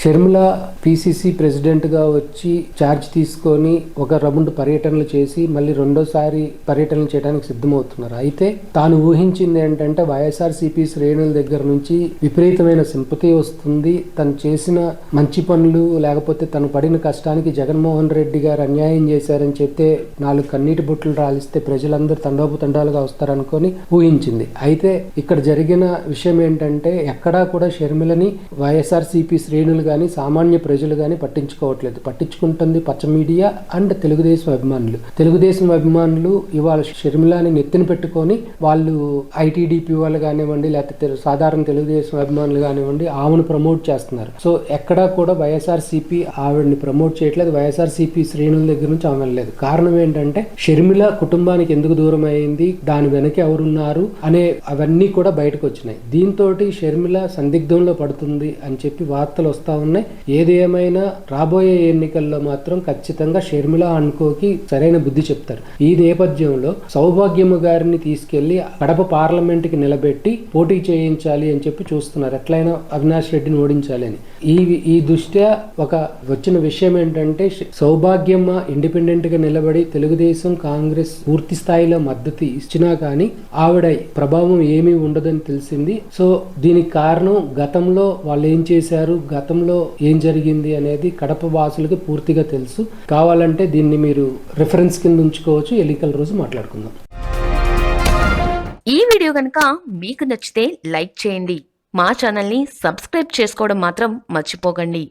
Sharmila PCC ప్రెసిడెంట్గా వచ్చి charge తీసుకొని ఒక రౌండ్ పర్యటనలు చేసి మళ్ళీ రెండోసారి పర్యటనలు చేయడానికి సిద్ధమవుతున్నారు. అయితే తాను ఊహించింది ఏంటంటే వైఎస్ఆర్సీపీ శ్రేణుల దగ్గర నుంచి విపరీతమైన సింపతి వస్తుంది. తను చేసిన మంచి పనులు లేకపోతే తను పడిన కష్టానికి జగన్మోహన్ రెడ్డి గారు అన్యాయం చేశారని చెప్తే 4 కన్నీటి బొట్లు రాలిస్తే ప్రజలందరూ తండోపతండాలుగా వస్తారనుకొని ఊహించింది. అయితే ఇక్కడ జరిగిన విషయం ఏంటంటే ఎక్కడా కూడా షర్మిలని వైఎస్ఆర్సీపీ శ్రేణులు కానీ సామాన్య ప్రజలు కానీ పట్టించుకోవట్లేదు. పట్టించుకుంటుంది పచ్చ మీడియా అండ్ తెలుగుదేశం అభిమానులు ఇవాళ షర్మిలాని నెత్తిన పెట్టుకొని వాళ్ళు ఐటీడీపీ వాళ్ళు కానివ్వండి లేకపోతే సాధారణ తెలుగుదేశం అభిమానులు కానివ్వండి ఆమెను ప్రమోట్ చేస్తున్నారు. సో ఎక్కడా కూడా వైఎస్ఆర్సీపీ ఆవిడని ప్రమోట్ చేయట్లేదు. వైఎస్ఆర్సీపీ శ్రేణుల దగ్గర నుంచి ఆమె లేదు. కారణం ఏంటంటే షర్మిల కుటుంబానికి ఎందుకు దూరం అయింది, దాని వెనక ఎవరున్నారు అనే అవన్నీ కూడా బయటకు వచ్చినాయి. దీంతో షర్మిల సందిగ్ధంలో పడుతుంది అని చెప్పి వార్తలు వస్తా ఉన్నాయి. ఏది ఏమైనా రాబోయే ఎన్నికల్లో మాత్రం ఖచ్చితంగా షర్మిల అనుకోకి సరైన బుద్ధి చెప్తారు. ఈ నేపథ్యంలో సౌభాగ్యము గారిని తీసుకెళ్లి కడప పార్లమెంట్ కి నిలబెట్టి పోటీ చేయించాలి అని చెప్పి చూస్తున్నారు. ఎట్లయినా అవినాష్ రెడ్డిని ఓడించాలి అని. ఈ దృష్ట్యా ఒక వచ్చిన విషయం ఏంటంటే సౌభాగ్యమ్మ ఇండిపెండెంట్ గా నిలబడి తెలుగుదేశం కాంగ్రెస్ పూర్తి స్థాయిలో మద్దతు ఇచ్చినా కానీ ఆవిడ ప్రభావం ఏమీ ఉండదని తెలిసింది. సో దీనికి కారణం గతంలో వాళ్ళు ఏం చేశారు, గతంలో ఏం జరిగింది అనేది కడప వాసులకు పూర్తిగా తెలుసు. కావాలంటే దీన్ని మీరు రిఫరెన్స్ కింద ఉంచుకోవచ్చు. ఎన్నికల రోజు మాట్లాడుకుందాం. ఈ వీడియో కనుక మీకు నచ్చితే లైక్ చేయండి. మా ఛానల్ని సబ్స్క్రైబ్ చేసుకోవడం మాత్రం మర్చిపోకండి.